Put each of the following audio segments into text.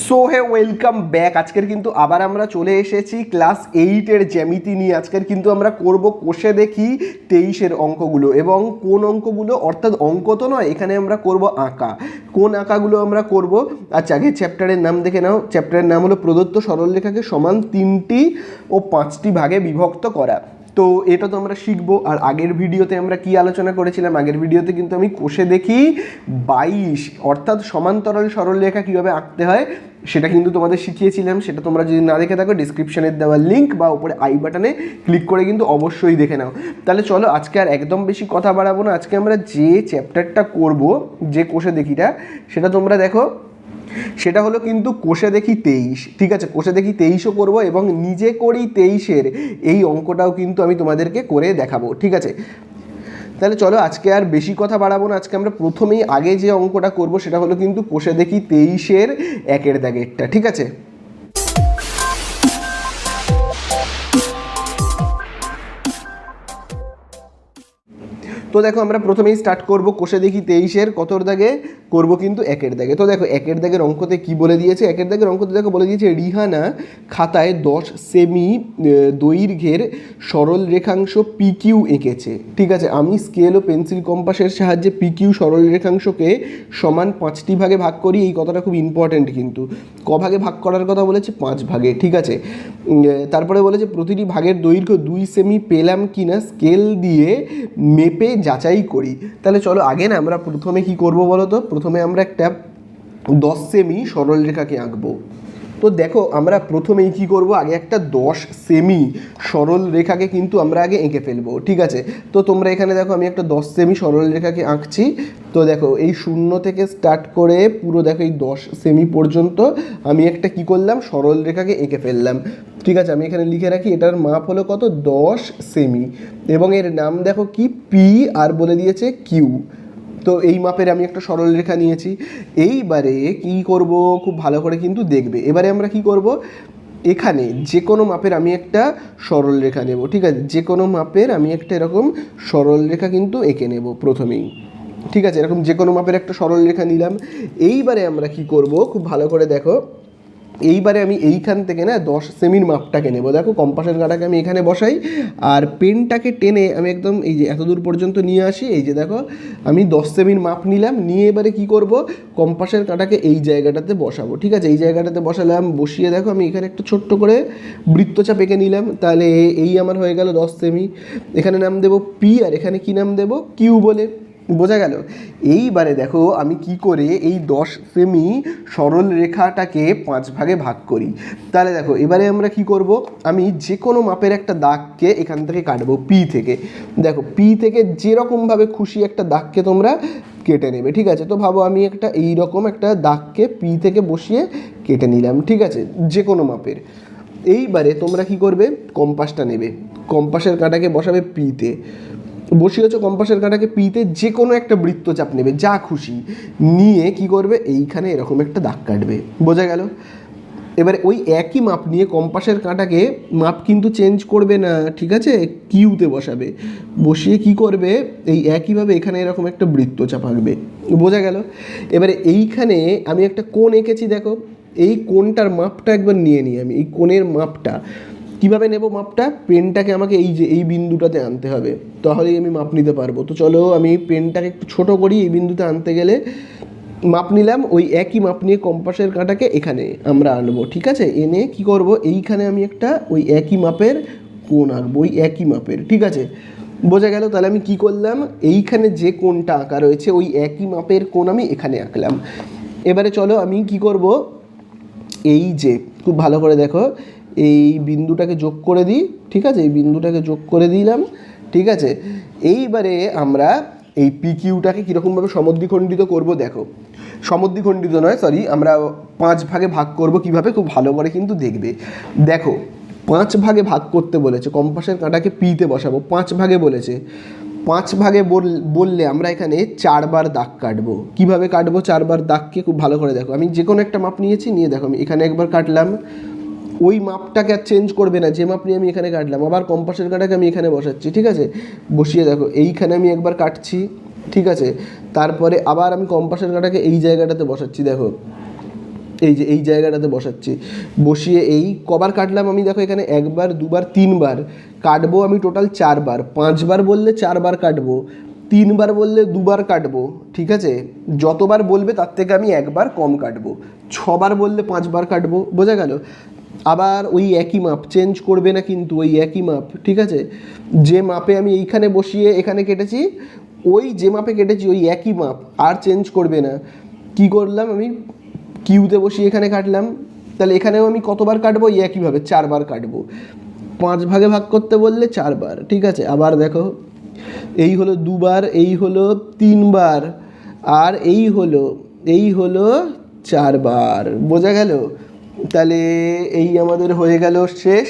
So hey welcome back. আজকের কিন্তু আবার আমরা চলে এসেছি ক্লাস 8-এর জ্যামিতি নিয়ে। আজকের কিন্তু আমরা করব কোষে দেখি 23-এর অঙ্কগুলো, এবং কোন অঙ্কগুলো অর্থাৎ অঙ্ক তো নয়, এখানে আমরা করব আঁকা। কোন আঁকাগুলো আমরা করব? আচ্ছা, আগে চ্যাপ্টারের নাম দেখে নাও। চ্যাপ্টারের নাম হলো প্রদত্ত সরলরেখাকে সমান 3টি ও 5টি ভাগে বিভক্ত করা। তো এটা তো আমরা শিখবো। আর আগের ভিডিওতে আমরা কি আলোচনা করেছিলাম? আগের ভিডিওতে কিন্তু আমি কোষে দেখি 22 অর্থাৎ সমান্তরাল সরলরেখা কীভাবে আঁকতে হয় সেটা কিন্তু তোমাদের শিখিয়েছিলাম। সেটা তোমরা যদি না দেখে থাকো, ডিসক্রিপশনের দেওয়া লিঙ্ক বা উপরে আই বাটনে ক্লিক করে কিন্তু অবশ্যই দেখে নাও। তাহলে চলো, আজকে আর একদম বেশি কথা বাড়াবো না। আজকে আমরা যে চ্যাপ্টারটা করব, যে কোষে দেখিটা, সেটা তোমরা দেখো। সেটা হলো কিন্তু কোষে দেখি 23। ঠিক আছে, কোষে দেখি 23ও করবো, এবং নিজে করি 23-এর এই অঙ্কটাও কিন্তু আমি তোমাদেরকে করে দেখাবো। ঠিক আছে, তাহলে চলো, আজকে আর বেশি কথা বাড়াবো না। আজকে আমরা প্রথমেই আগে যে অঙ্কটা করব সেটা হলো কিন্তু কোষে দেখি 23-এর 1-এর দাগেরটা। ঠিক আছে, তো দেখো আমরা প্রথমেই স্টার্ট করব কোষে দেখি 23-এর কতর দাগে করব, কিন্তু 1-এর দাগে। তো দেখো 1-এর দাগের অঙ্কতে কি বলে দিয়েছে? 1-এর দাগের অঙ্কতে দেখো বলে দিয়েছে রিহানা খাতায় 10 সেমি দৈর্ঘ্যের সরল রেখাংশ PQ এঁকেছে। ঠিক আছে, আমি স্কেল ও পেন্সিল কম্পাসের সাহায্যে PQ সরল রেখাংশকে সমান 5টি ভাগে ভাগ করি। এই কথাটা খুব ইম্পর্টেন্ট কিন্তু। ক ভাগে ভাগ করার কথা বলেছে? 5 ভাগে। ঠিক আছে, তারপরে বলেছে প্রতিটি ভাগের দৈর্ঘ্য 2 সেমি পেলাম কিনা স্কেল দিয়ে মেপে যাচাই করি। তাহলে চলো, আগে না আমরা প্রথমে কি করব বলো তো? প্রথমে আমরা একটা 10 সেমি সরলরেখাকে আঁকবো। তো দেখো, আমরা প্রথমেই কি করব, আগে একটা 10 সেমি সরল রেখাকে কিন্তু আমরা আগে এঁকে ফেলবো। ঠিক আছে, তো তোমরা এখানে দেখো আমি একটা 10 সেমি সরল রেখাকে আঁকছি। তো দেখো এই 0 থেকে স্টার্ট করে পুরো দেখো এই 10 সেমি পর্যন্ত আমি একটা কি করলাম, সরল রেখাকে এঁকে ফেললাম। ঠিক আছে, আমি এখানে লিখে রাখি এটার মাপ হলো কত, 10 সেমি, এবং এর নাম দেখো কি, পি, আর বলে দিয়েছে কিউ। তো এই মাপের আমি একটা সরল রেখা নিয়েছি। এইবারে কি করব, খুব ভালো করে কিন্তু দেখবে। এবারে আমরা কি করব, এখানে যে কোনো মাপের আমি একটা সরল রেখা নেব। ঠিক আছে, যে কোনো মাপের আমি একটা এরকম সরল রেখা কিন্তু এঁকে নেব প্রথমেই। ঠিক আছে, এরকম যে কোনো মাপের একটা সরল রেখা নিলাম। এইবারে আমরা কি করব, খুব ভালো করে দেখো। এইবারে আমি এইখান থেকে না 10 সেমির মাপটাকে নেব। দেখো কম্পাসের কাঁটাকে আমি এখানে বসাই, আর পেনটাকে টেনে আমি একদম এই যে এত দূর পর্যন্ত নিয়ে আসি। এই যে দেখো আমি 10 সেমির মাপ নিলাম, নিয়ে এবারে কি করব, কম্পাসের কাঁটাকে এই জায়গাটাতে বসাবো। ঠিক আছে, এই জায়গাটাতে বসালাম, বসিয়ে দেখো আমি এখানে একটা ছোট্ট করে বৃত্তচাপ এঁকে নিলাম। তাহলে এই আমার হয়ে গেল 10 সেমি। এখানে নাম দেব পি, আর এখানে কি নাম দেব, কিউ বলে। বোঝা গেল? এইবারে দেখো আমি কি করে এই 10 সেমি সরল রেখাটাকে 5 ভাগে ভাগ করি। তাহলে দেখো এবারে আমরা কি করব, আমি যে কোনো মাপের একটা দাগকে এখান থেকে কাটবো, পি থেকে। দেখো পি থেকে যেরকমভাবে খুশি একটা দাগকে তোমরা কেটে নেবে। ঠিক আছে, তো ভাবো আমি একটা এইরকম একটা দাগকে পি থেকে বসিয়ে কেটে নিলাম। ঠিক আছে, যে কোনো মাপের। এইবারে তোমরা কি করবে, কম্পাসটা নেবে, কম্পাসের কাঁটাকে বসাবে পিতে, বসিয়েছো কম্পাসের কাঁটাকে পিতে, যে কোনো একটা বৃত্তচাপ নেবে যা খুশি, নিয়ে কি করবে, এইখানে এরকম একটা দাগ কাটবে। বোঝা গেল? এবারে ওই একই মাপ নিয়ে কম্পাসের কাঁটাকে মাপ কিন্তু চেঞ্জ করবে না। ঠিক আছে, কিউতে বসাবে, বসিয়ে কি করবে, এই একইভাবে এখানে এরকম একটা বৃত্তচাপ আঁকবে। বোঝা গেল? এবারে এইখানে আমি একটা কোণ এঁকেছি। দেখো এই কোণটার মাপটা একবার নিয়ে নিই আমি। এই কোণের মাপটা কীভাবে নেব, মাপটা পেনটাকে আমাকে এই যে এই বিন্দুটাতে আনতে হবে, তাহলেই আমি মাপ নিতে পারবো। তো চলো আমি পেনটাকে একটু ছোটো করি, এই বিন্দুতে আনতে গেলে মাপ নিলাম। ওই একই মাপ নিয়ে কম্পাসের কাঁটাকে এখানে আমরা আনবো। ঠিক আছে, এনে কি করব, এইখানে আমি একটা ওই একই মাপের কোণ আঁকবো, ওই একই মাপের। ঠিক আছে, বোঝা গেল? তাহলে আমি কি করলাম, এইখানে যে কোণটা আঁকা রয়েছে ওই একই মাপের কোণ আমি এখানে আঁকলাম। এবারে চলো আমি কি করব, এই যে খুব ভালো করে দেখো, এই বিন্দুটাকে যোগ করে দিই। ঠিক আছে, এই বিন্দুটাকে যোগ করে দিলাম। ঠিক আছে, এইবারে আমরা এই পিকিউটাকে কীরকমভাবে সমদ্বিখণ্ডিত করব দেখো। সমদ্বিখণ্ডিত নয়, সরি, আমরা 5 ভাগে ভাগ করব। কিভাবে, খুব ভালো করে কিন্তু দেখবে। দেখো 5 ভাগে ভাগ করতে বলেছে, কম্পাসের কাঁটাকে পিতে বসাবো, 5 ভাগে বলেছে। 5 ভাগে বললে আমরা এখানে 4 বার দাগ কাটবো। কীভাবে কাটবো 4 বার দাগকে, খুব ভালো করে দেখো। আমি যে কোনো একটা মাপ নিয়েছি, নিয়ে দেখো আমি এখানে একবার কাটলাম, ওই মাপটাকে আর চেঞ্জ করবে না, যে মাপ নিয়ে আমি এখানে কাটলাম, আবার কম্পাসের কাঁটাকে আমি এখানে বসাচ্ছি। ঠিক আছে, বসিয়ে দেখো এইখানে আমি একবার কাটছি। ঠিক আছে, তারপরে আবার আমি কম্পাসের কাঁটাকে এই জায়গাটাতে বসাচ্ছি। দেখো এই যে এই জায়গাটাতে বসাচ্ছি, বসিয়ে এই কবার কাটলাম আমি, দেখো এখানে একবার দুবার তিনবার কাটবো আমি, টোটাল চারবার। পাঁচবার বললে চারবার কাটবো, তিনবার বললে দুবার কাটবো, ঠিক আছে? যতবার বলবে তার থেকে আমি একবার কম কাটবো। ছবার বললে পাঁচবার কাটবো, বোঝা গেল? আবার ওই একই মাপ, চেঞ্জ করবে না কিন্তু, ওই একই মাপ, ঠিক আছে? যে মাপে আমি এইখানে বসিয়ে এখানে কেটেছি, ওই যে মাপে কেটেছি ওই একই মাপ, আর চেঞ্জ করবে না। কি করলাম আমি, কিউতে বসিয়ে এখানে কাটলাম, তাহলে এখানেও আমি কতবার কাটবো, এই একইভাবে চারবার কাটবো। 5 ভাগে ভাগ করতে বললে চারবার, ঠিক আছে? আবার দেখো এই হলো দুবার, এই হলো তিনবার, আর এই হলো চারবার, বোঝা গেল? তাহলে এই আমাদের হয়ে গেল শেষ।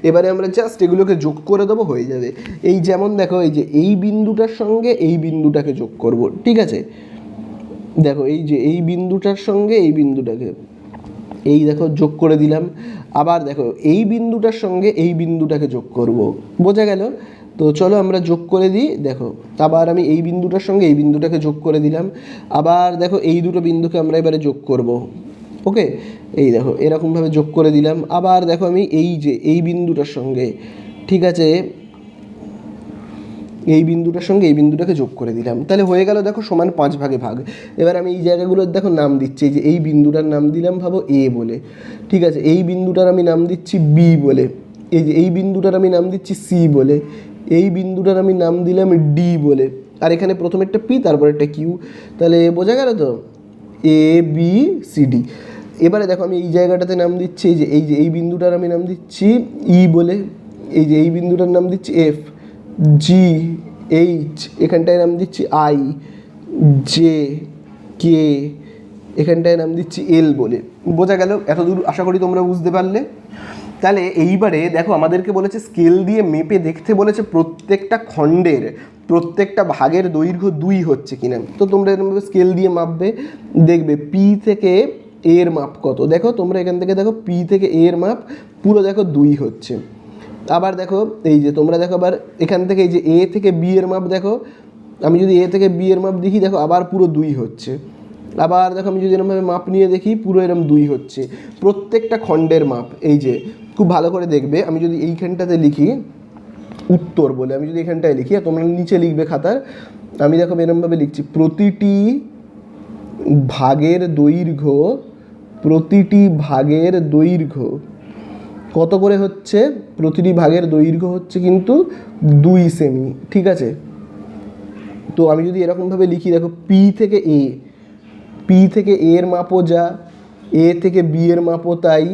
এবারে আমরা জাস্ট এগুলোকে যোগ করে দেবো, হয়ে যাবে। এই যেমন দেখো, এই যে এই বিন্দুটার সঙ্গে এই বিন্দুটাকে যোগ করব, ঠিক আছে? দেখো এই যে এই বিন্দুটার সঙ্গে এই বিন্দুটাকে, এই দেখো যোগ করে দিলাম। আবার দেখো এই বিন্দুটার সঙ্গে এই বিন্দুটাকে যোগ করব, বোঝা গেল? তো চলো আমরা যোগ করে দিই। দেখো আবার আমি এই বিন্দুটার সঙ্গে এই বিন্দুটাকে যোগ করে দিলাম। আবার দেখো এই দুটো বিন্দুকে আমরা এবারে যোগ করব, ওকে? এই দেখো এরকমভাবে যোগ করে দিলাম। আবার দেখো আমি এই যে এই বিন্দুটার সঙ্গে, ঠিক আছে, এই বিন্দুটার সঙ্গে এই বিন্দুটাকে যোগ করে দিলাম, তাহলে হয়ে গেল দেখো সমান 5 ভাগে ভাগ। এবার আমি এই জায়গাগুলোর দেখো নাম দিচ্ছি, এই যে এই বিন্দুটার নাম দিলাম ভাবো এ বলে, ঠিক আছে? এই বিন্দুটার আমি নাম দিচ্ছি বি বলে, এই যে এই বিন্দুটার আমি নাম দিচ্ছি সি বলে, এই বিন্দুটার আমি নাম দিলাম ডি বলে, আর এখানে প্রথমে একটা পি তারপর একটা কিউ। তাহলে বোঝা গেল তো, এ বি সি ডি। এবারে দেখো আমি এই জায়গাটাতে নাম দিচ্ছি, এই যে এই বিন্দুটার আমি নাম দিচ্ছি ই বলে, এই যে এই বিন্দুটার নাম দিচ্ছি এফ, জি, এইচ, এখানটায় নাম দিচ্ছি আই, জে, কে, এখানটায় নাম দিচ্ছি এল বলে। বোঝা গেল? এতদূর আশা করি তোমরা বুঝতে পারলে। তাহলে এইবারে দেখো আমাদেরকে বলেছে স্কেল দিয়ে মেপে দেখতে বলেছে প্রত্যেকটা খণ্ডের প্রত্যেকটা ভাগের দৈর্ঘ্য 2 হচ্ছে কিনা। তো তোমরা এরকমভাবে স্কেল দিয়ে মাপবে, দেখবে পি থেকে এর মাপ কত। দেখো তোমরা এখান থেকে দেখো পি থেকে এর মাপ পুরো দেখো 2 হচ্ছে। আবার দেখো এই যে তোমরা দেখো আবার এখান থেকে এই যে এ থেকে বি এর মাপ দেখো, আমি যদি এ থেকে বি এর মাপ দেখি, দেখো আবার পুরো 2 হচ্ছে। আবার দেখো আমি যদি এরকমভাবে মাপ নিয়ে দেখি, পুরো এরকম 2 হচ্ছে প্রত্যেকটা খণ্ডের মাপ। এই যে খুব ভালো করে দেখবে, আমি যদি এইখানটাতে লিখি উত্তর বলে, আমি যদি এখানটায় লিখি আর তোমরা নিচে লিখবে খাতার, আমি দেখো এরকমভাবে লিখছি প্রতিটি ভাগের দৈর্ঘ্য, প্রতিটি ভাগের দৈর্ঘ্য কত করে হচ্ছে, প্রতিটি ভাগের দৈর্ঘ্য হচ্ছে কিন্তু 2 সেমি, ঠিক আছে? তো আমি যদি এরকমভাবে লিখি, দেখো পি থেকে এ, পি থেকে এর মাপও যা, এ থেকে বি এর মাপও তাই,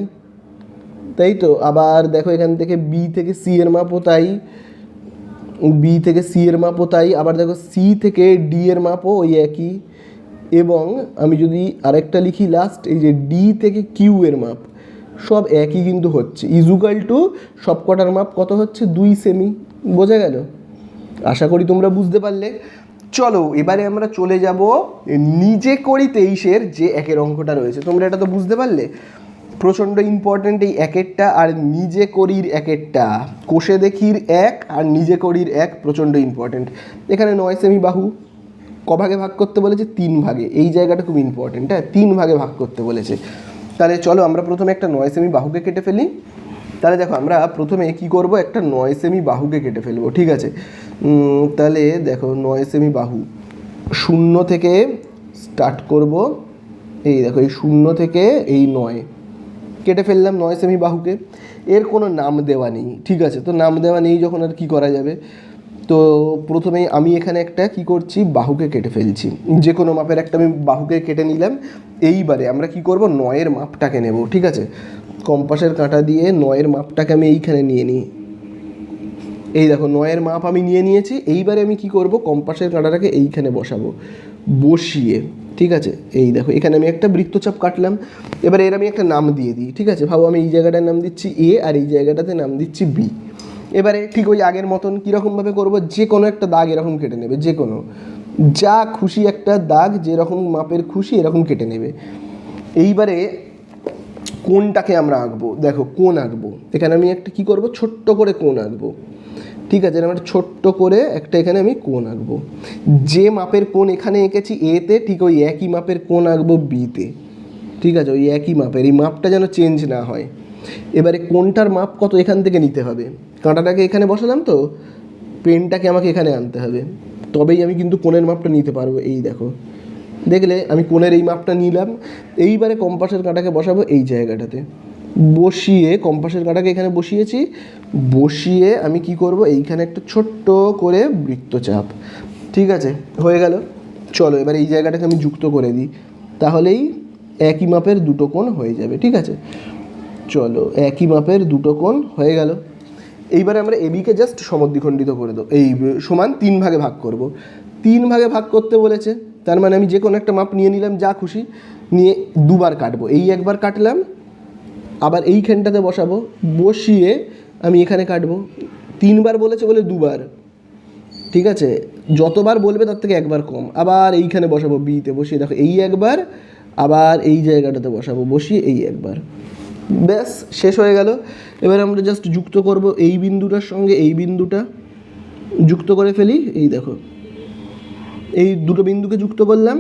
তাই তো? আবার দেখো এখান থেকে বি থেকে সি এর মাপও তাই, বি থেকে সি এর মাপও তাই। আবার দেখো সি থেকে ডি এর মাপও ওই একই। এবং আমি যদি আরেকটা লিখি লাস্ট, এই যে ডি থেকে কিউ এর মাপ সব একই কিন্তু হচ্ছে, ইজুকাল টু সবকটার মাপ কত হচ্ছে, 2 সেমি। বোঝা গেল? আশা করি তোমরা বুঝতে পারলে। চলো এবারে আমরা চলে যাব নিজে করি 23-এর যে একের অঙ্কটা রয়েছে। তোমরা এটা তো বুঝতে পারলে, প্রচণ্ড ইম্পর্ট্যান্ট এই একেরটা আর নিজে করির একেরটা। কোষে দেখির 1 আর নিজে করির 1 প্রচণ্ড ইম্পর্ট্যান্ট। এখানে 9 সেমি বাহু, ক ভাগে ভাগ করতে বলেছে, 3 ভাগে। এই জায়গাটা খুব ইম্পর্ট্যান্ট, হ্যাঁ, 3 ভাগে ভাগ করতে বলেছে। তাহলে চলো আমরা প্রথমে একটা 9 সেমি বাহুকে কেটে ফেলি। তাহলে দেখো আমরা প্রথমে কি করব, একটা 9 সেমি বাহুকে কেটে ফেলবো, ঠিক আছে? তাহলে দেখো 9 সেমি বাহু, 0 থেকে স্টার্ট করব। এই দেখো এই 0 থেকে এই 9 কেটে ফেললাম 9 সেমি বাহুকে। এর কোনো নাম দেওয়া নেই, ঠিক আছে? তো নাম দেওয়া নেই যখন আর কি করা যাবে, তো প্রথমেই আমি এখানে একটা কি করছি, বাহুকে কেটে ফেলছি। যে কোনো মাপের একটা আমি বাহুকে কেটে নিলাম। এইবারে আমরা কি করব, 9-এর মাপটাকে নেব, ঠিক আছে? কম্পাসের কাঁটা দিয়ে 9-এর মাপটাকে আমি এইখানে নিয়ে নিই। এই দেখো 9-এর মাপ আমি নিয়ে নিয়েছি। এইবারে আমি কি করব, কম্পাসের কাঁটাটাকে এইখানে বসাবো, বসিয়ে, ঠিক আছে? এই দেখো এখানে আমি একটা বৃত্তচাপ কাটলাম। এবারে এর আমি একটা নাম দিয়ে দিই, ঠিক আছে? ভাবো আমি এই জায়গাটার নাম দিচ্ছি এ আর এই জায়গাটাতে নাম দিচ্ছি বি। এবারে ঠিক ওই আগের মতন কীরকমভাবে করবো, যে কোনো একটা দাগ এরকম কেটে নেবে, যে কোনো যা খুশি একটা দাগ, যেরকম মাপের খুশি এরকম কেটে নেবে। এইবারে কোণটাকে আমরা আঁকবো, দেখো কোণ আঁকবো। এখানে আমি একটা কী করবো, ছোট্ট করে কোণ আঁকবো, ঠিক আছে? আমার ছোট্ট করে একটা এখানে আমি কোণ আঁকবো। যে মাপের কোণ এখানে এঁকেছি এতে, ঠিক ওই একই মাপের কোণ আঁকবো বিতে, ঠিক আছে, ওই একই মাপের, এই মাপটা যেন চেঞ্জ না হয়। এবারে কোনটার মাপ কত এখান থেকে নিতে হবে, কাঁটাটাকে এখানে বসালাম, তো পেনটাকে আমাকে এখানে আনতে হবে, তবেই আমি কিন্তু কোণের মাপটা নিতে পারবো। এই দেখো, দেখলে আমি কোণের এই মাপটা নিলাম। এইবারে কম্পাসের কাঁটাকে বসাবো এই জায়গাটাতে, বসিয়ে কম্পাসের কাঁটাকে এখানে বসিয়েছি, বসিয়ে আমি কি করব, এইখানে একটা ছোট্ট করে বৃত্তচাপ। ঠিক আছে, হয়ে গেল। চলো এবার এই জায়গাটাকে আমি যুক্ত করে দিই, তাহলেই একই মাপের দুটো কোণ হয়ে যাবে। ঠিক আছে, চলো একই মাপের দুটো কোণ হয়ে গেল। এইবারে আমরা এবিকে জাস্ট সমদ্বিখণ্ডিত করে দেবো, এই সমান 3 ভাগে ভাগ করব। 3 ভাগে ভাগ করতে বলেছে, তার মানে আমি যে কোনো একটা মাপ নিয়ে নিলাম, যা খুশি নিয়ে দুবার কাটবো। এই একবার কাটলাম, আবার এইখানটাতে বসাবো, বসিয়ে আমি এখানে কাটবো। 3 বার বলেছে বলে 2 বার, ঠিক আছে, যতবার বলবে তার থেকে একবার কম। আবার এইখানে বসাবো বিতে, বসিয়ে দেখো এই একবার, আবার এই জায়গাটাতে বসাবো, বসিয়ে এই একবার, ব্যাস শেষ হয়ে গেল। এবার আমরা জাস্ট যুক্ত করব এই বিন্দুটার সঙ্গে এই বিন্দুটা, যুক্ত করে ফেলি। এই দেখো, এই দুটো বিন্দুকে যুক্ত করলাম,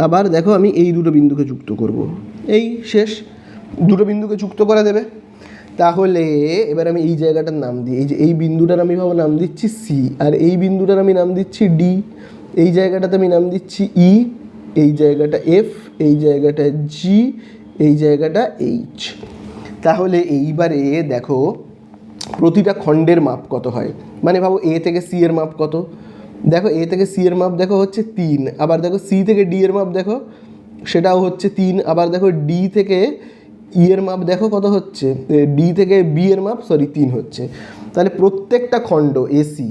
আবার দেখো আমি এই দুটো বিন্দুকে যুক্ত করব, এই শেষ, দুটো বিন্দুকে যুক্ত করে দেবে। তাহলে এবার আমি এই জায়গাটার নাম দিই, এই যে এই বিন্দুটার আমি ভাবো নাম দিচ্ছি সি, আর এই বিন্দুটার আমি নাম দিচ্ছি ডি, এই জায়গাটাতে আমি নাম দিচ্ছি ই, এই জায়গাটা এফ, এই জায়গাটা জি, এই জায়গাটা এইচ। তাহলে এইবারে দেখো প্রতিটা খণ্ডের মাপ কত হয়, মানে ভাবো এ থেকে সি এর মাপ কত, দেখো এ থেকে সি এর মাপ দেখো হচ্ছে 3, আবার দেখো সি থেকে ডি এর মাপ দেখো সেটাও হচ্ছে 3, আবার দেখো ডি থেকে ই এর মাপ দেখো কত হচ্ছে, ডি থেকে বি এর মাপ 3 হচ্ছে। তাহলে প্রত্যেকটা খণ্ড এসি,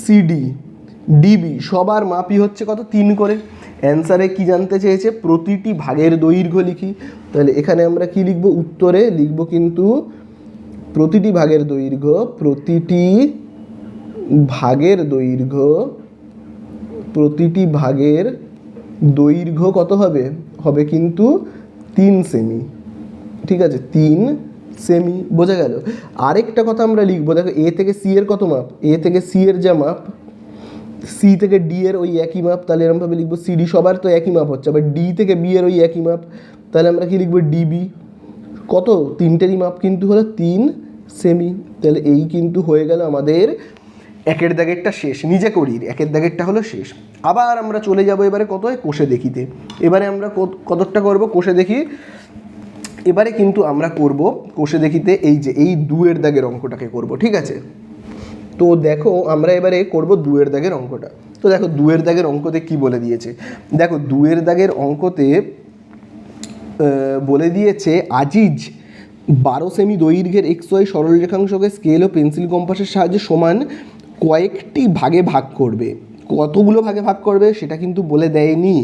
সিডি, ডিবি সবার মাপই হচ্ছে কত, 3 করে। অ্যান্সারে কি জানতে চেয়েছে, প্রতিটি ভাগের দৈর্ঘ্য লিখি। তাহলে এখানে আমরা কি লিখব, উত্তরে লিখব কিন্তু প্রতিটি ভাগের দৈর্ঘ্য, প্রতিটি ভাগের দৈর্ঘ্য, প্রতিটি ভাগের দৈর্ঘ্য কত হবে, হবে কিন্তু 3 সেমি। ঠিক আছে, 3 সেমি, বোঝা গেল। আরেকটা কথা আমরা লিখবো, দেখো এ থেকে সি এর কত মাপ, এ থেকে সি এর যা মাপ, সি থেকে ডি এর ওই একই মাপ, তাহলে এরকমভাবে লিখবো সিডি সবার তো একই মাপ হচ্ছে, আবার ডি থেকে বি এর ওই একই মাপ, তাহলে আমরা কি লিখবো ডিবি, কত, তিনটেরই মাপ কিন্তু হলো 3 সেমি। তাহলে এই কিন্তু হয়ে গেল আমাদের একের দাগেরটা শেষ, নিজে করি একের দাগেরটা হলো শেষ। আবার আমরা চলে যাব এবারে কত হয়, কোষে দেখিতে। এবারে আমরা কতটা করব, কোষে দেখি। এবারে কিন্তু আমরা করব কোষে দেখিতে এই যে এই 2 এর দাগের অঙ্কটাকে করব। ঠিক আছে, তো দেখো আমরা এবারে করব 2 এর দাগের অঙ্কটা। তো দেখো 2 এর দাগের অঙ্কতে কি বলে দিয়েছে, দেখো 2 এর দাগের অঙ্কতে বলে দিয়েছে আজিজ 12 সেমি দৈর্ঘ্যের XY সরল রেখাংশকে স্কেল ও পেন্সিল কম্পাসের সাহায্যে সমান কয়েকটি ভাগে ভাগ করবে। কতগুলো ভাগে ভাগ করবে সেটা কিন্তু বলে দেয়নি,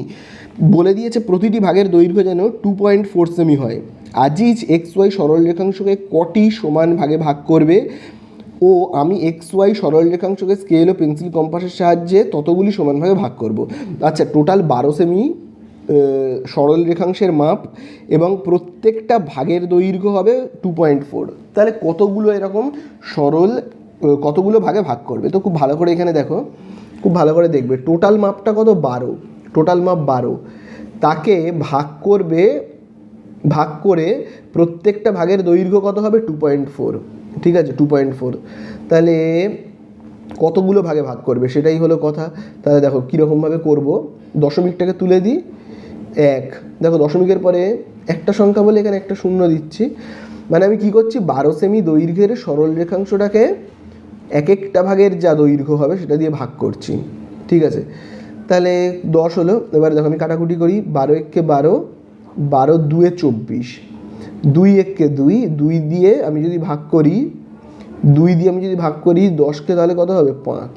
বলে দিয়েছে প্রতিটি ভাগের দৈর্ঘ্য যেন 2.4 সেমি হয়। আজিজ XY সরল রেখাংশকে কটি সমান ভাগে ভাগ করবে ও আমি XY সরল রেখাংশকে স্কেল ও পেন্সিল কম্পাসের সাহায্যে ততগুলি সমান ভাগে ভাগ করব। আচ্ছা, টোটাল 12 সেমি সরল রেখাংশের মাপ এবং প্রত্যেকটা ভাগের দৈর্ঘ্য হবে 2.4। তাহলে কতগুলো এরকম সরল কতগুলো ভাগে ভাগ করবে, তো খুব ভালো করে এখানে দেখো, খুব ভালো করে দেখবে। টোটাল মাপটা কত, 12, টোটাল মাপ 12, তাকে ভাগ করবে, ভাগ করে প্রত্যেকটা ভাগের দৈর্ঘ্য কত হবে, 2.4। ঠিক আছে, 2.4, তাহলে কতগুলো ভাগে ভাগ করবে সেটাই হলো কথা। তাহলে দেখো কীরকমভাবে করব, দশমিকটাকে তুলে দিই 1, দেখো দশমিকের পরে একটা সংখ্যা বলে এখানে একটা শূন্য দিচ্ছি, মানে আমি কি করছি, 12 সেমি দৈর্ঘ্যের সরল রেখাংশটাকে এক একটা ভাগের যা দৈর্ঘ্য হবে সেটা দিয়ে ভাগ করছি। ঠিক আছে, তাহলে 10 হলো। এবার দেখো আমি কাটাকুটি করি, 12 একে 12, 12 2 24, 2 একে 2, 2 দিয়ে আমি যদি ভাগ করি, 2 দিয়ে আমি যদি ভাগ করি 10কে, তাহলে কত হবে, 5।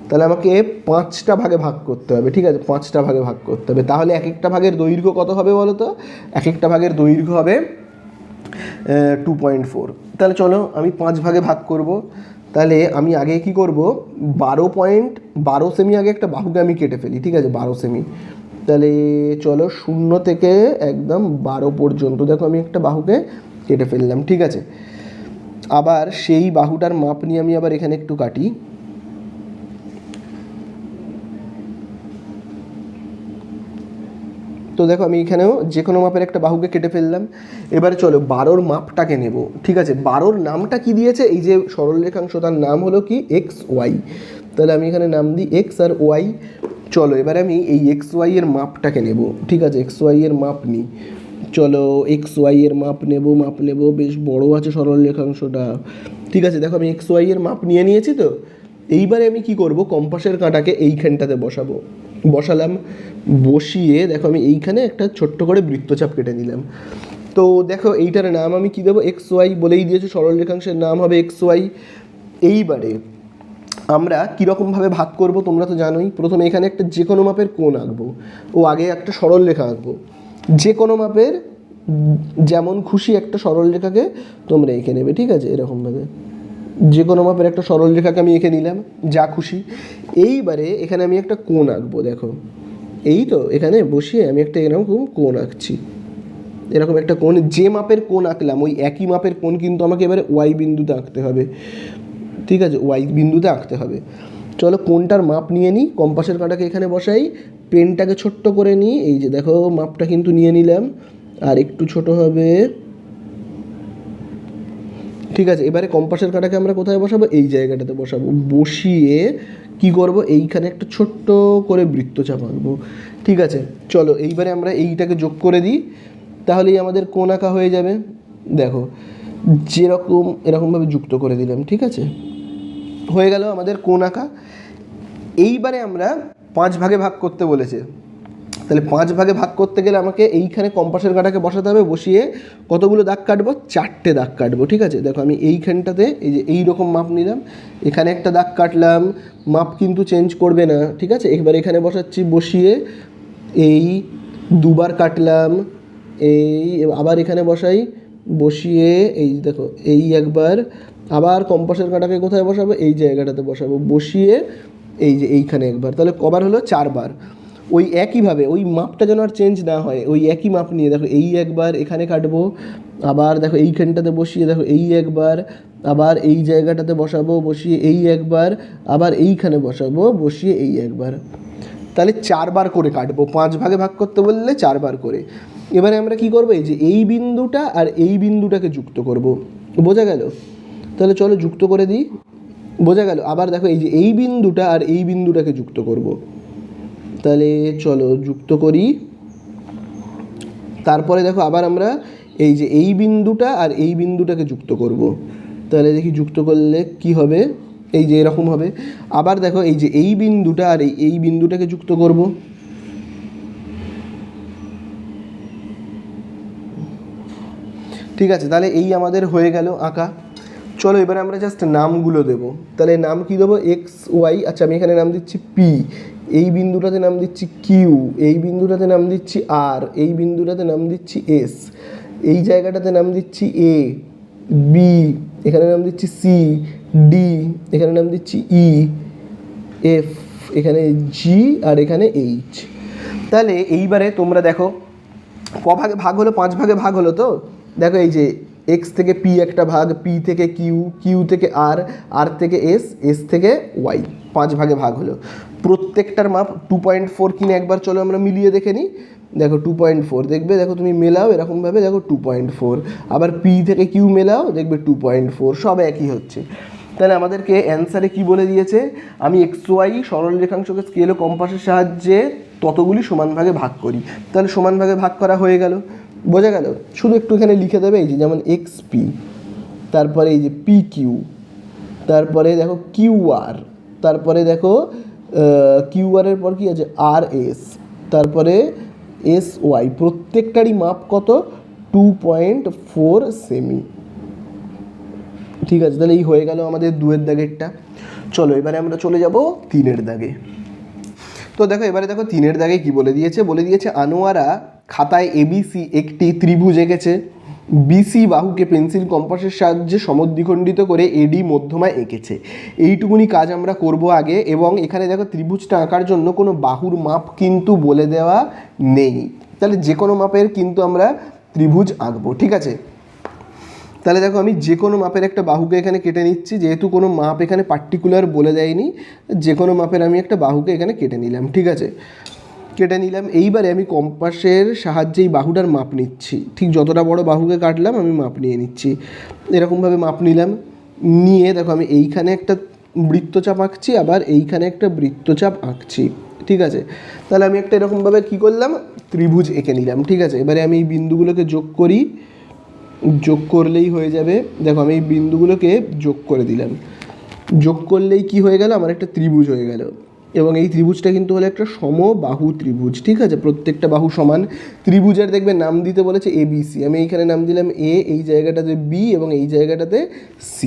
তাহলে আমাকে 5টা ভাগে ভাগ করতে হবে। ঠিক আছে, 5টা ভাগে ভাগ করতে হবে। তাহলে এক একটা ভাগের দৈর্ঘ্য কত হবে বলো তো, এক একটা ভাগের দৈর্ঘ্য হবে 2.4। তাহলে চলো আমি 5 ভাগে ভাগ করব। তাহলে আমি আগে কি করব, 12 সেমি আগে একটা বাহুকে আমি কেটে ফেলি। ঠিক আছে, 12 সেমি, তাহলে চলো 0 থেকে একদম 12 পর্যন্ত দেখো আমি একটা বাহুকে কেটে ফেললাম। ঠিক আছে, আবার সেই বাহুটার মাপ নিয়ে আমি আবার এখানে একটু কাটি। তো দেখো আমি এখানেও যে কোনো মাপের একটা বাহুকে কেটে ফেললাম। এবারে চলো 12র মাপটাকে নেব, ঠিক আছে। 12র নামটা কি দিয়েছে, এই যে সরলরেখাংশ তার নাম হলো কি এক্স ওয়াই, তাহলে আমি এখানে নাম দিই এক্স আর ওয়াই। চলো এবারে আমি এই এক্স ওয়াই এর মাপটাকে নেব, ঠিক আছে, এক্স ওয়াই এর মাপ নিই। চলো এক্স ওয়াই এর মাপ নেব, বেশ বড় আছে সরলরেখাংশটা, ঠিক আছে। দেখো আমি এক্স ওয়াই এর মাপ নিয়ে নিয়েছি। তো এইবারে আমি কি করব, কম্পাসের কাঁটাকে এইখানটাতে বসালাম, বসিয়ে দেখো আমি এইখানে একটা ছোট্ট করে বৃত্তচাপ কেটে নিলাম। তো দেখো এইটার নাম আমি কি দেবো, এক্স ওয়াই বলেই দিয়েছে, সরলরেখাংশের নাম হবে এক্স ওয়াই। এইবারে আমরা কীরকমভাবে ভাগ করব তোমরা তো জানোই। প্রথমে এখানে একটা যে কোনো মাপের কোণ আঁকবো, আগে একটা সরলরেখা আঁকবো, যে কোনো মাপের যেমন খুশি একটা সরলরেখাকে তোমরা এঁকে নেবে, ঠিক আছে, এরকমভাবে যে কোনো মাপের একটা সরলরেখাকে আমি এঁকে নিলাম যা খুশি। এইবারে এখানে আমি একটা কোণ আঁকবো, দেখো এই তো এখানে বসিয়ে আমি একটা এরকম কোণ আঁকছি, এরকম একটা কোণ। যে মাপের কোণ আঁকলাম ওই একই মাপের কোণ কিন্তু আমাকে এবারে ওয়াই বিন্দুতে আঁকতে হবে, ঠিক আছে, ওয়াই বিন্দুতে আঁকতে হবে। চলো কোণটার মাপ নিয়ে নিই, কম্পাসের কাঁটাকে এখানে বসাই, পেনটাকে ছোট্ট করে নিই, এই যে দেখো মাপটা কিন্তু নিয়ে নিলাম, আর একটু ছোট হবে, ঠিক আছে। এবারে কম্পাসের কাঁটাকে আমরা কোথায় বসাবো, এই জায়গাটাতে বসাবো, বসিয়ে কি করব, এইখানে একটা ছোট্ট করে বৃত্তচাপ আঁকবো, ঠিক আছে। চলো এইবারে আমরা এইটাকে যোগ করে দিই, তাহলেই আমাদের কোণ আঁকা হয়ে যাবে। দেখো যেরকম এরকমভাবে যুক্ত করে দিলাম, ঠিক আছে, হয়ে গেল আমাদের কোণ আঁকা। এইবারে আমরা 5 ভাগে ভাগ করতে বলেছে, তাহলে 5 ভাগে ভাগ করতে গেলে আমাকে এইখানে কম্পাসের কাঁটাকে বসাতে হবে, বসিয়ে কতগুলো দাগ কাটবো, 4টে দাগ কাটবো, ঠিক আছে। দেখো আমি এইখানটাতে এই যে এইরকম মাপ নিলাম, এখানে একটা দাগ কাটলাম, মাপ কিন্তু চেঞ্জ করবে না, ঠিক আছে। এবার এখানে বসাচ্ছি, বসিয়ে এই দুবার কাটলাম, এই আবার এখানে বসাই, বসিয়ে এই দেখো এই একবার, আবার কম্পাসের কাঁটাকে কোথায় বসাবো, এই জায়গাটাতে বসাবো, বসিয়ে এই যে এইখানে একবার, তাহলে কবার হলো, 4বার। ওই একইভাবে ওই মাপটা যেন আর চেঞ্জ না হয়, ওই একই মাপ নিয়ে দেখো এই একবার এখানে কাটবো, আবার দেখো এইখানটাতে বসিয়ে দেখো এই একবার, আবার এই জায়গাটাতে বসাবো, বসিয়ে এই একবার, আবার এইখানে বসাবো, বসিয়ে এই একবার, তাহলে 4বার করে কাটবো। 5 ভাগে ভাগ করতে বললে 4বার করে। এবারে আমরা কি করবো, এই যে এই বিন্দুটা আর এই বিন্দুটাকে যুক্ত করব, বোঝা গেল। তাহলে চলো যুক্ত করে দিই, বোঝা গেল। আবার দেখো এই যে এই বিন্দুটা আর এই বিন্দুটাকে যুক্ত করব, তাহলে চলো যুক্ত করি। তারপরে দেখো আবার আমরা এই যে এই বিন্দুটা আর এই বিন্দুটাকে যুক্ত করব, তাহলে দেখি যুক্ত করলে কি হবে, এই যে এরকম হবে। আবার দেখো এই যে এই বিন্দুটা আর এই বিন্দুটাকে যুক্ত করব, ঠিক আছে। তাহলে এই আমাদের হয়ে গেল আঁকা। চলো এবারে আমরা জাস্ট নামগুলো দেবো, তাহলে নাম কি দেবো, এক্স ওয়াই, আচ্ছা আমি এখানে নাম দিচ্ছি পি, এই বিন্দুটাতে নাম দিচ্ছি কিউ, এই বিন্দুটাতে নাম দিচ্ছি আর, এই বিন্দুটাতে নাম দিচ্ছি এস, এই জায়গাটাতে নাম দিচ্ছি এ, বি, এখানে নাম দিচ্ছি সি, ডি, এখানে নাম দিচ্ছি ই, এফ, এখানে জি, আর এখানে এইচ। তাহলে এইবারে তোমরা দেখো ক ভাগে ভাগ হলো, 5 ভাগে ভাগ হলো। তো দেখো এই যে এক্স থেকে পি একটা ভাগ, পি থেকে কিউ, কিউ থেকে আর, আর থেকে এস, এস থেকে ওয়াই, 5 ভাগে ভাগ হলো। প্রত্যেকটার মাপ 2.4 কিনে একবার চলো আমরা মিলিয়ে দেখে নিই। দেখো 2.4 দেখবে, দেখো তুমি মেলাও এরকমভাবে, দেখো 2.4, আবার পি থেকে কিউ মেলাও দেখবে 2.4, সব একই হচ্ছে। তাহলে আমাদেরকে অ্যান্সারে কি বলে দিয়েছে, আমি এক্স ওয়াই সরল রেখাংশকে স্কেল ও কম্পাসের সাহায্যে ততগুলি সমান ভাগে ভাগ করি। তাহলে সমান ভাগে ভাগ করা হয়ে গেল, বোঝা গেল। শুধু একটু এখানে লিখে দেবে, এই যে যেমন এক্স পি, তারপরে এই যে পি কিউ, তারপরে দেখো কিউ আর, তারপরে দেখো কিউ আরের পর কি আছে আর এস, তারপরে এস ওয়াই, প্রত্যেকটারই মাপ কত, 2.4 সেমি, ঠিক আছে। তাহলে এই হয়ে গেল আমাদের 2-এর দাগেরটা। চলো এবারে আমরা চলে যাব 3-এর দাগে। তো দেখো এবারে দেখো 3-এর দাগে কি বলে দিয়েছে, বলে দিয়েছে আনোয়ারা খাতায় এবিসি একটি ত্রিভুজ এঁকেছে, বিসি বাহুকে পেন্সিল কম্পাসের সাহায্যে সমদ্বিখণ্ডিত করে এডি মধ্যমায় এঁকেছে। এইটুকুনি কাজ আমরা করব আগে। এবং এখানে দেখো ত্রিভুজটা আঁকার জন্য কোনো বাহুর মাপ কিন্তু বলে দেওয়া নেই, তাহলে যে কোনো মাপের কিন্তু আমরা ত্রিভুজ আঁকবো, ঠিক আছে। তাহলে দেখো আমি যে কোনো মাপের একটা বাহুকে এখানে কেটে নিচ্ছি, যেহেতু কোনো মাপ এখানে পার্টিকুলার বলে দেয়নি, যে কোনো মাপের আমি একটা বাহুকে এখানে কেটে নিলাম, ঠিক আছে। কেটে নিলাম। এইবারে আমি কম্পাসের সাহায্যে এই বাহুটার মাপ নিচ্ছি, ঠিক যতটা বড় বাহুকে কাটলাম আমি মাপ নিয়ে নিচ্ছি। এরকমভাবে মাপ নিলাম, নিয়ে দেখো আমি এইখানে একটা বৃত্তচাপ আঁকছি, আবার এইখানে একটা বৃত্তচাপ আঁকছি, ঠিক আছে। তাহলে আমি একটা এরকমভাবে কী করলাম, ত্রিভুজ এঁকে নিলাম, ঠিক আছে। এবারে আমি এই বিন্দুগুলোকে যোগ করি, যোগ করলেই হয়ে যাবে। দেখো আমি এই বিন্দুগুলোকে যোগ করে দিলাম, যোগ করলেই কি হয়ে গেল, আমার একটা ত্রিভুজ হয়ে গেল। এবং এই ত্রিভুজটা কিন্তু হলো একটা সমবাহু ত্রিভুজ, ঠিক আছে। প্রত্যেকটা বাহু সমান। ত্রিভুজের দেখবে নাম দিতে বলেছে ABC, আমি এইখানে নাম দিলাম A, এই জায়গাটাতে B এবং এই জায়গাটাতে C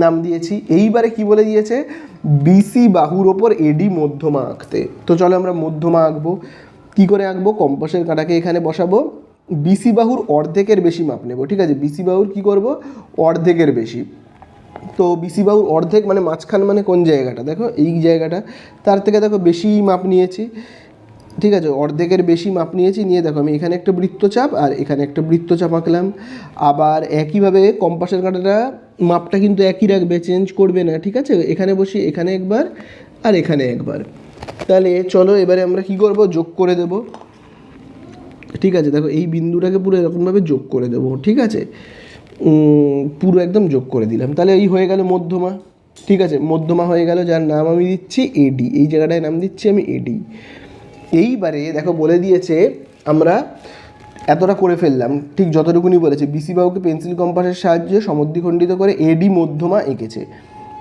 নাম দিয়েছি। এইবারে কি বলে দিয়েছে, BC বাহুর ওপর AD মধ্যমা আঁকতে। তো চলো আমরা মধ্যমা আঁকবো। কী করে আঁকবো, কম্পাসের কাঁটাকে এখানে বসাবো, BC বাহুর অর্ধেকের বেশি মাপ নেব, ঠিক আছে। BC বাহুর কী করব, অর্ধেকের বেশি। তো বিসি বাহুর অর্ধেক মানে মাঝখান মানে কোন জায়গাটা, দেখো এই জায়গাটা, তার থেকে দেখো বেশি মাপ নিয়েছি, ঠিক আছে। অর্ধেকের বেশি মাপ নিয়েছি, নিয়ে দেখো আমি এখানে একটা বৃত্তচাপ আর এখানে একটা বৃত্তচাপ আঁকলাম। আবার একইভাবে কম্পাসের কাঁটাটা মাপটা কিন্তু একই রাখবে, চেঞ্জ করবে না, ঠিক আছে। এখানে বসি, এখানে একবার আর এখানে একবার। তাহলে চলো এবারে আমরা কি করব, যোগ করে দেব, ঠিক আছে। দেখো এই বিন্দুটাকে পুরো এরকমভাবে যোগ করে দেবো, ঠিক আছে। পুরো একদম যোগ করে দিলাম। তাহলে এই হয়ে গেল মধ্যমা, ঠিক আছে। মধ্যমা হয়ে গেল, যার নাম আমি দিচ্ছি AD, এই জায়গাটায় নাম দিচ্ছি আমি AD। এইবারে দেখো বলে দিয়েছে আমরা এতটা করে ফেললাম, ঠিক যতটুকুনি বলেছে। BC বাহুকে পেন্সিল কম্পাসের সাহায্যে সমদ্বিখণ্ডিত করে AD মধ্যমা এঁকেছে।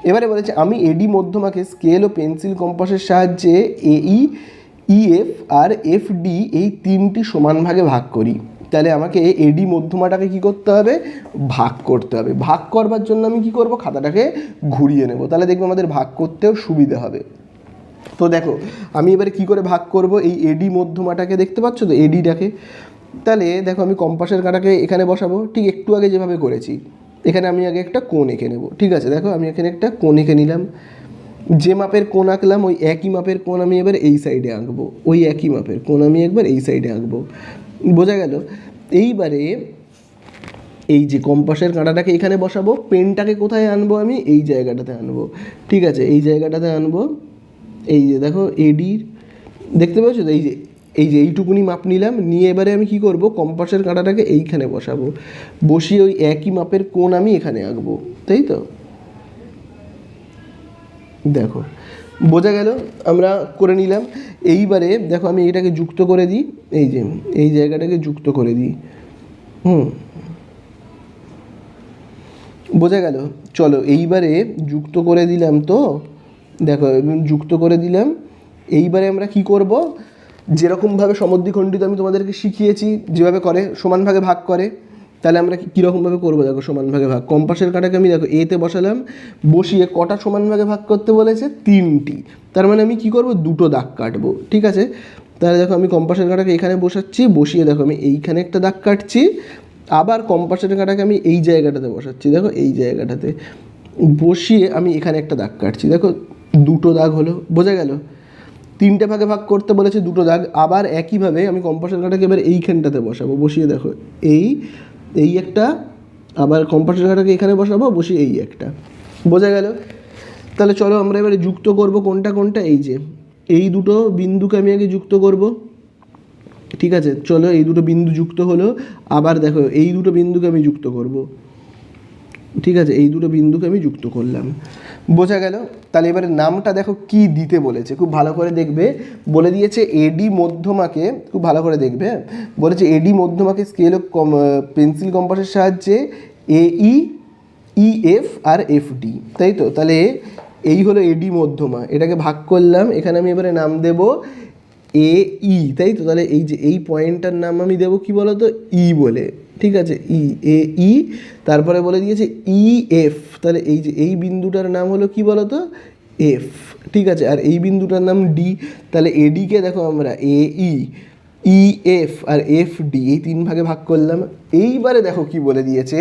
এবারে বলেছে আমি AD মধ্যমাকে স্কেল ও পেন্সিল কম্পাসের সাহায্যে AE, EF আর FD এই তিনটি সমান ভাগে ভাগ করি। তাহলে আমাকে AD মধ্যমাটাকে কি করতে হবে, ভাগ করতে হবে। ভাগ করবার জন্য আমি কি করব, খাতাটাকে ঘুরিয়ে নেব, তাহলে দেখবো আমাদের ভাগ করতেও সুবিধে হবে। তো দেখো আমি এবারে কি করে ভাগ করব, এই AD মধ্যমাটাকে দেখতে পাচ্ছ তো, ADটাকে। তাহলে দেখো আমি কম্পাসের কাঁটাকে এখানে বসাবো, ঠিক একটু আগে যেভাবে করেছি। এখানে আমি আগে একটা কোণ এঁকে নেব, ঠিক আছে। দেখো আমি এখানে একটা কোণ এঁকে নিলাম, যে মাপের কোণ আঁকলাম ওই একই মাপের কোণ আমি এবার এই সাইডে আঁকবো, ওই একই মাপের কোণ আমি একবার এই সাইডে আঁকবো, বোঝা গেল। এইবারে এই যে কম্পাসের কাঁটাটাকে এখানে বসাবো, পেনটাকে কোথায় আনবো, আমি এই জায়গাটাতে আনবো, ঠিক আছে। এই জায়গাটাতে আনবো, এই যে দেখো ADর, দেখতে পাচ্ছ তো, এই যে এইটুকুনি মাপ নিলাম, নিয়ে এবারে আমি কি করব, কম্পাসের কাঁটাটাকে এইখানে বসাবো, বসিয়ে ওই একই মাপের কোণ আমি এখানে আঁকবো, তাই তো। দেখো বোঝা গেল, আমরা করে নিলাম। এইবারে দেখো আমি এটাকে যুক্ত করে দিই, এই যে এই জায়গাটাকে যুক্ত করে দিই, বোঝা গেল। চলো এইবারে যুক্ত করে দিলাম, তো দেখো যুক্ত করে দিলাম। এইবারে আমরা কি করব, যেরকমভাবে সমদ্বিখণ্ডিত আমি তোমাদেরকে শিখিয়েছি, যেভাবে করে সমান ভাগে ভাগ করে, তাহলে আমরা কীরকমভাবে করবো, দেখো সমান ভাগে ভাগ। কম্পাসের কাঁটাকে আমি দেখো এতে বসালাম, বসিয়ে কটা সমান ভাগে ভাগ করতে বলেছে, 3টি। তার মানে আমি কি করব, 2টো দাগ কাটবো, ঠিক আছে। তাহলে দেখো আমি কম্পাসের কাঁটাকে এখানে বসাচ্ছি, বসিয়ে দেখো আমি এইখানে একটা দাগ কাটছি, আবার কম্পাসের কাঁটাকে আমি এই জায়গাটাতে বসাচ্ছি, দেখো এই জায়গাটাতে বসিয়ে আমি এখানে একটা দাগ কাটছি, দেখো 2টো দাগ হলো, বোঝা গেল। 3টে ভাগে ভাগ করতে বলেছে, 2টো দাগ। আবার একইভাবে আমি কম্পাসের কাঁটাকে এবার এইখানটাতে বসাবো, বসিয়ে দেখো এই একটা, আবার কম্পাসের কাঁটাকে এখানে বসাবো, বসিয়ে এই একটা, বোঝা গেল। তাহলে চলো আমরা এবারে যুক্ত করব কোনটা কোনটা, এই যে এই দুটো বিন্দুকে আমি আগে যুক্ত করব, ঠিক আছে। চলো এই দুটো বিন্দু যুক্ত হলো, আবার দেখো এই দুটো বিন্দুকে আমি যুক্ত করব, ঠিক আছে। এই দুটো বিন্দুকে আমি যুক্ত করলাম, বোঝা গেল। তাহলে এবারে নামটা দেখো কি দিতে বলেছে, খুব ভালো করে দেখবে। বলে দিয়েছে AD মধ্যমাকে, খুব ভালো করে দেখবে, বলেছে AD মধ্যমাকে স্কেল ও পেন্সিল কম্পাসের সাহায্যে AE, EF আর FD, তাই তো। তাহলে এই হলো AD মধ্যমা, এটাকে ভাগ করলাম, এখানে আমি এবারে নাম দেব AE, তাই তো। তাহলে এই যে এই পয়েন্টটার নাম আমি দেবো কি বলো তো, E বলে, ঠিক আছে। AE, তারপরে বলে দিয়েছে EF, তাহলে এই যে এই বিন্দুটার নাম হলো কি বলো তো, F, ঠিক আছে। আর এই বিন্দুটার নাম D, তাহলে ADকে দেখো আমরা AE, EF আর FD এই 3 ভাগে ভাগ করলাম। এইবারে দেখো কি বলে দিয়েছে,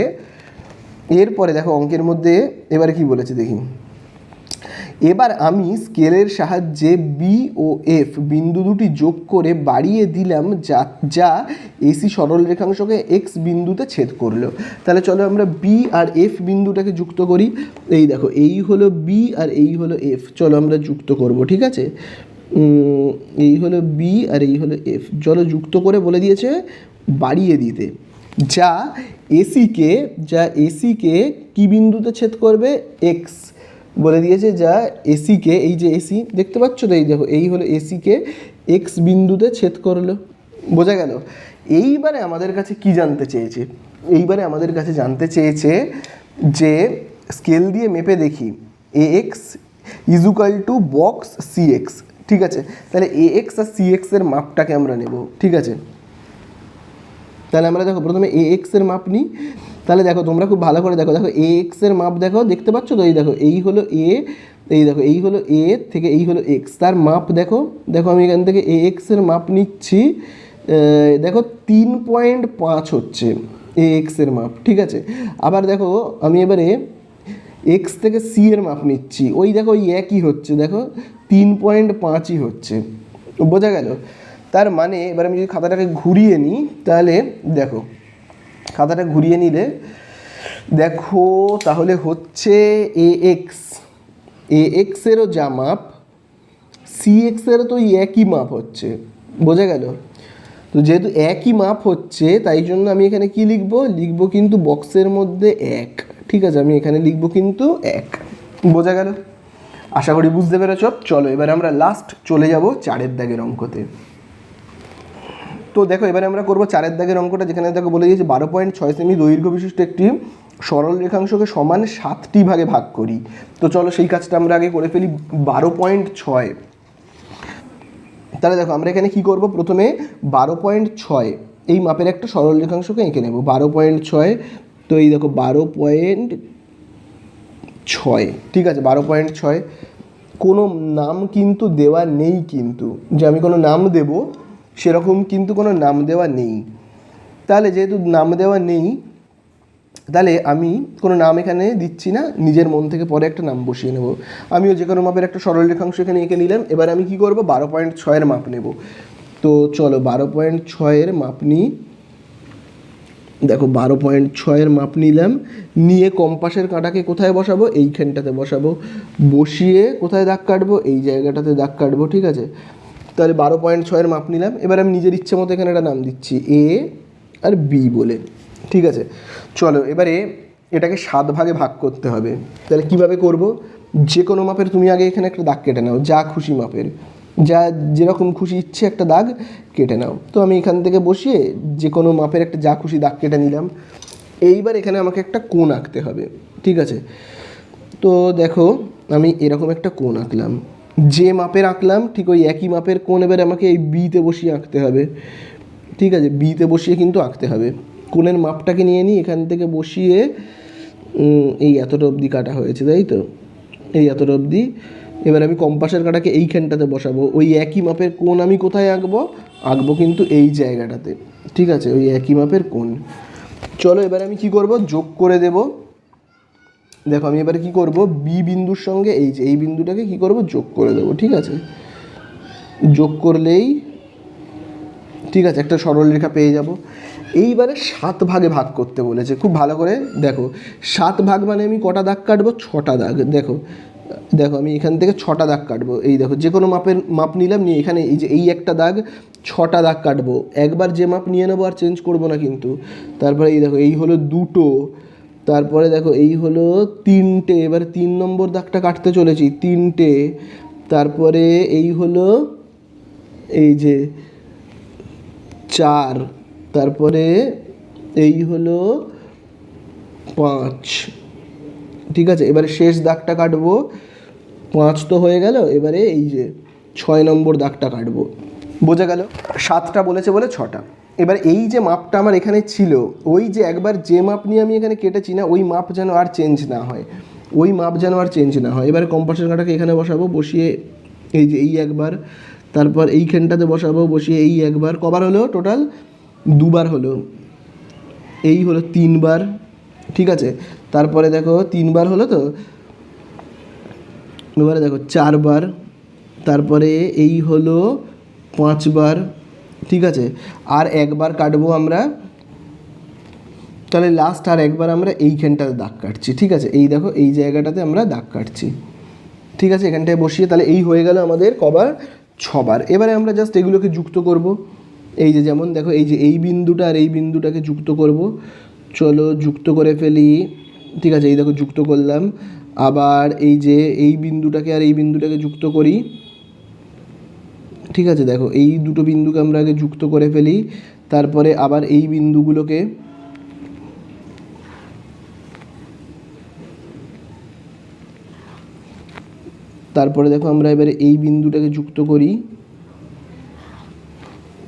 এরপরে দেখো অঙ্কের মধ্যে এবারে কি বলেছে দেখি। এবার আমি স্কেলের সাহায্যে বি ও এফ বিন্দু দুটি যোগ করে বাড়িয়ে দিলাম, যা এসি সরল রেখাংশকে এক্স বিন্দুতে ছেদ করলো। তাহলে চলো আমরা বি আর এফ বিন্দুটাকে যুক্ত করি। এই দেখো এই হলো বি আর এই হলো এফ, চলো আমরা যুক্ত করব, ঠিক আছে। এই হলো বি আর এই হলো এফ। চলো যুক্ত করে বলে দিয়েছে বাড়িয়ে দিতে, যা এসিকে কি বিন্দুতে ছেদ করবে, এক্স বলে দিয়েছে, যা এসিকে, এই যে এসি দেখতে পাচ্ছ তো, এই দেখো এই হলো এসিকে এক্স বিন্দুতে ছেদ করলো। বোঝা গেল? এইবারে আমাদের কাছে কি জানতে চেয়েছে, এইবারে আমাদের কাছে জানতে চেয়েছে যে স্কেল দিয়ে মেপে দেখি A X is equal to box C X. ঠিক আছে, তাহলে এ এক্স আর সি এক্সের মাপটাকে আমরা নেব। ঠিক আছে, তাহলে আমরা দেখো প্রথমে এ এক্সের মাপ নিই। তাহলে দেখো তোমরা খুব ভালো করে দেখো, দেখো এ এক্সের মাপ দেখো, দেখতে পাচ্ছ তো, এই দেখো এই হলো এ, এই দেখো এই হলো এ থেকে এই হলো এক্স, তার মাপ দেখো, দেখো আমি এখান থেকে এ এক্সের মাপ নিচ্ছি, দেখো 3.5 হচ্ছে এ এক্সের মাপ। ঠিক আছে, আবার দেখো আমি এবারে এক্স থেকে সি এর মাপ নিচ্ছি, ওই দেখো ওই একই হচ্ছে, দেখো 3.5ই হচ্ছে। বোঝা গেল? তার মানে এবার আমি যদি খাতাটাকে ঘুরিয়ে নিই, তাহলে দেখো খাতাটা ঘুরিয়ে নিলে দেখো তাহলে হচ্ছে এ এক্সেরও যা মাপ সি এক্সেরও তো একই মাপ হচ্ছে। বোঝা গেল? তো যেহেতু একই মাপ হচ্ছে তাই জন্য আমি এখানে কি লিখব, লিখব কিন্তু বক্সের মধ্যে 1। ঠিক আছে, আমি এখানে লিখব কিন্তু 1। বোঝা গেল? আশা করি বুঝতে পেরেছ। চলো এবার আমরা লাস্ট চলে যাব 4 দাগের অঙ্কতে। তো দেখো এবারে আমরা করব 4 দাগের অঙ্কটা, যেখানে দেখো বলে দিয়েছে 12.6 সেমি দৈর্ঘ্য বিশিষ্ট একটি সরল রেখাংশকে সমান 7টি ভাগে ভাগ করি। তো চলো সেই কাজটা আমরা আগে করে ফেলি। 12.6, তাহলে দেখো আমরা এখানে কি করব, প্রথমে 12.6 এই মাপের একটা সরল রেখাংশকে এঁকে নেব। 12.6, তো এই দেখো 12.6। ঠিক আছে, 12.6, কোনো নাম কিন্তু দেওয়া নেই, কিন্তু যে আমি কোনো নাম দেব সেরকম কিন্তু কোনো নাম দেওয়া নেই। তাহলে যেহেতু নাম দেওয়া নেই, তাহলে আমি কোনো নাম এখানে দিচ্ছি না, নিজের মন থেকে পরে একটা নাম বসিয়ে নেব। আমিও যে কোনো মাপের একটা সরল রেখাংশ এখানে এঁকে নিলাম। এবার আমি কি করব, 12.6 মাপ নেব। তো চলো 12.6 মাপ নিই। দেখো 12.6 মাপ নিলাম, নিয়ে কম্পাসের কাঁটাকে কোথায় বসাবো, এইখানটাতে বসাবো, বসিয়ে কোথায় দাগ কাটবো, এই জায়গাটাতে দাগ কাটবো। ঠিক আছে, তাহলে 12.6 মাপ নিলাম। এবার আমি নিজের ইচ্ছে মতো এখানে একটা নাম দিচ্ছি এ আর বি বলে। ঠিক আছে, চলো এবারে এটাকে 7 ভাগে ভাগ করতে হবে। তাহলে কিভাবে করব, যে কোনো মাপের তুমি আগে এখানে একটা দাগ কেটে নাও, যা খুশি মাপের, যা যেরকম খুশি ইচ্ছে একটা দাগ কেটে নাও। তো আমি এখান থেকে বসিয়ে যে কোনো মাপের একটা যা খুশি দাগ কেটে নিলাম। এইবার এখানে আমাকে একটা কোণ আঁকতে হবে। ঠিক আছে, তো দেখো আমি এরকম একটা কোণ আঁকলাম, যে মাপের আঁকলাম ঠিক ওই একই মাপের কোণ এবার আমাকে এই বিতে বসিয়ে আঁকতে হবে। ঠিক আছে, বিতে বসিয়ে কিন্তু আঁকতে হবে। কোণের মাপটাকে নিয়ে নিই, এখান থেকে বসিয়ে এই এতটা অবধি কাটা হয়েছে, তাই তো, এই এতটা অবধি। এবার আমি কম্পাসের কাঁটাকে এইখানটাতে বসাবো। ওই একই মাপের কোণ আমি কোথায় আঁকবো, আঁকবো কিন্তু এই জায়গাটাতে। ঠিক আছে, ওই একই মাপের কোণ। চলো এবার আমি কি করব, যোগ করে দেব। দেখো আমি এবারে কি করব, বি বিন্দুর সঙ্গে এই যে এই বিন্দুটাকে কি করব, যোগ করে দেবো। ঠিক আছে, যোগ করলেই ঠিক আছে একটা সরল রেখা পেয়ে যাব। এইবারে 7 ভাগে ভাগ করতে বলেছে, খুব ভালো করে দেখো। 7 ভাগ মানে আমি কটা দাগ কাটবো, 6টা দাগ। দেখো দেখো আমি এখান থেকে 6টা দাগ কাটবো। এই দেখো যে কোনো মাপের মাপ নিলাম, নিয়ে এখানে এই যে এই একটা দাগ, 6টা দাগ কাটবো। একবার যে মাপ নিয়ে নেবো, আর চেঞ্জ করবো না কিন্তু। তারপরে এই দেখো এই হলো 2টো, তারপরে দেখো এই হলো 3টে, এবার 3 নম্বর দাগটা কাটতে চলেছি, 3টে। তারপরে এই হলো এই যে 4, তারপরে এই হলো 5। ঠিক আছে, এবারে শেষ দাগটা কাটবো, 5 তো হয়ে গেল। এবারে এই যে 6 নম্বর দাগটা কাটবো। বোঝা গেল? 7টা বলেছে বলে 6টা। এবার এই যে মাপটা আমার এখানে ছিল, ওই যে একবার যে মাপ নিয়ে আমি এখানে কেটেছি না, ওই মাপ যেন আর চেঞ্জ না হয়, ওই মাপ যেন আর চেঞ্জ না হয়। এবারে কম্পাসের কাঁটাকে এখানে বসাবো, বসিয়ে এই যে এই একবার, তারপর এইখানটাতে বসাবো, বসিয়ে এই একবার। কবার হলো টোটাল, 2বার হলো। এই হলো 3বার। ঠিক আছে, তারপরে দেখো 3বার হলো তো, এবারে দেখো 4বার, তারপরে এই হলো 5বার। ঠিক আছে, আর একবার কাটবো আমরা, তাহলে লাস্ট আর একবার আমরা এইখানটাতে দাগ কাটছি। ঠিক আছে, এই দেখো এই জায়গাটাতে আমরা দাগ কাটছি। ঠিক আছে, এখানটায় বসিয়ে তাহলে এই হয়ে গেল আমাদের কবার, 6 বার। এবারে আমরা জাস্ট এগুলোকে যুক্ত করব। এই যে যেমন দেখো এই যে এই বিন্দুটা আর এই বিন্দুটাকে যুক্ত করব। চলো যুক্ত করে ফেলি। ঠিক আছে, এই দেখো যুক্ত করলাম। আবার এই যে এই বিন্দুটাকে আর এই বিন্দুটাকে যুক্ত করি। ঠিক আছে, দেখো এই দুটো বিন্দুকে আমরা আগে যুক্ত করে ফেলি, তারপরে আবার এই বিন্দুগুলোকে, তারপরে দেখো আমরা এবারে এই বিন্দুটাকে যুক্ত করি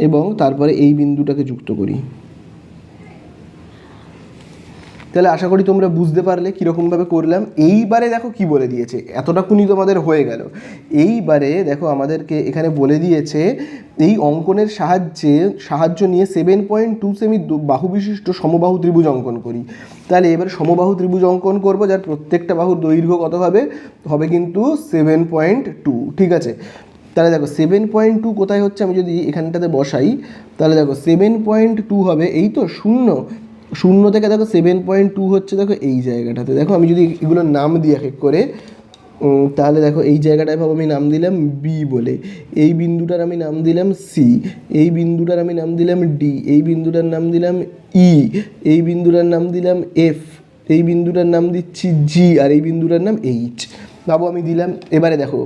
এবং তারপরে এই বিন্দুটাকে যুক্ত করি। তাহলে আশা করি তোমরা বুঝতে পারলে কীরকমভাবে করলাম। এইবারে দেখো কি বলে দিয়েছে, এতটাকুনি তোমাদের হয়ে গেল। এইবারে দেখো আমাদেরকে এখানে বলে দিয়েছে এই অঙ্কনের সাহায্য নিয়ে 7.2 সেমি বাহু বিশিষ্ট সমবাহু ত্রিভুজ অঙ্কন করি। তাহলে এবারে সমবাহু ত্রিভুজ অঙ্কন করব, যার প্রত্যেকটা বাহুর দৈর্ঘ্য কত হবে, হবে কিন্তু 7.2। ঠিক আছে, তাহলে দেখো 7.2 কোথায় হচ্ছে, আমি যদি এখানটাতে বসাই তাহলে দেখো 7.2 হবে এই তো শূন্য থেকে দেখো 7.2 হচ্ছে দেখো এই জায়গাটাতে। দেখো আমি যদি এগুলোর নাম দিই এক এক করে, তাহলে দেখো এই জায়গাটায় ভাবো আমি নাম দিলাম বি বলে, এই বিন্দুটার আমি নাম দিলাম সি, এই বিন্দুটার আমি নাম দিলাম ডি, এই বিন্দুটার নাম দিলাম ই, এই বিন্দুটার নাম দিলাম এফ, এই বিন্দুটার নাম দিচ্ছি জি, আর এই বিন্দুটার নাম এইচ। ভাবো আমি দিলাম। এবারে দেখো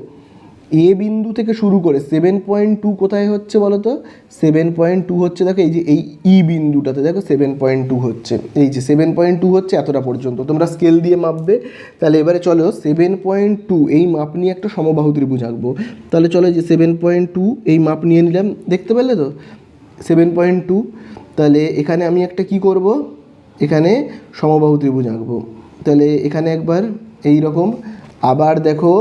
এ বিন্দু থেকে শুরু করে 7.2 কোথায় হচ্ছে বলো তো, 7.2 হচ্ছে দেখো এই যে এই ই বিন্দুটাতে দেখো 7.2 হচ্ছে, এই যে 7.2 হচ্ছে এতটা পর্যন্ত। তোমরা স্কেল দিয়ে মাপবে। তাহলে এবারে চলো 7.2 এই মাপ নিয়ে একটা সমবাহু ত্রিভুজ আঁকবো। তাহলে চলো যে 7.2 এই মাপ নিয়ে নিলাম, দেখতে পেলে তো 7.2। তাহলে এখানে আমি একটা কি করব, এখানে সমবাহু ত্রিভুজ আঁকবো। তাহলে এখানে একবার এই রকম, আবার দেখো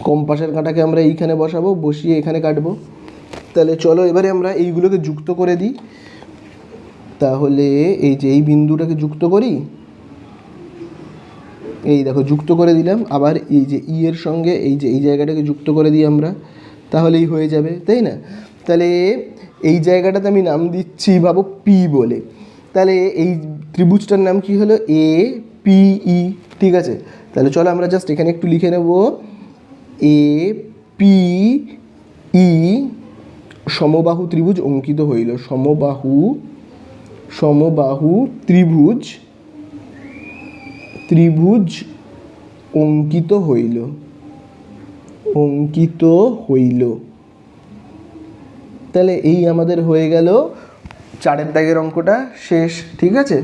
কম্পাসের কাঁটাকে আমরা এইখানে বসাবো, বসিয়ে এখানে কাটবো। তাহলে চলো এবারে আমরা এইগুলোকে যুক্ত করে দিই। তাহলে এই যে এই বিন্দুটাকে যুক্ত করি, এই দেখো যুক্ত করে দিলাম। আবার এই যে ই এর সঙ্গে এই যে এই জায়গাটাকে যুক্ত করে দিই আমরা, তাহলেই হয়ে যাবে, তাই না? তাহলে এই জায়গাটাতে আমি নাম দিচ্ছি ভাবো পি বলে। তাহলে এই ত্রিভুজটার নাম কি হলো, এ পি ই। ঠিক আছে, তাহলে চলো আমরা জাস্ট এখানে একটু লিখে নেব, এ পি ই সমবাহু ত্রিভুজ অঙ্কিত হইল। সমবাহু ত্রিভুজ অঙ্কিত হইল। তাহলে এই আমাদের হয়ে গেল 4 দাগের অঙ্কটা শেষ। ঠিক আছে।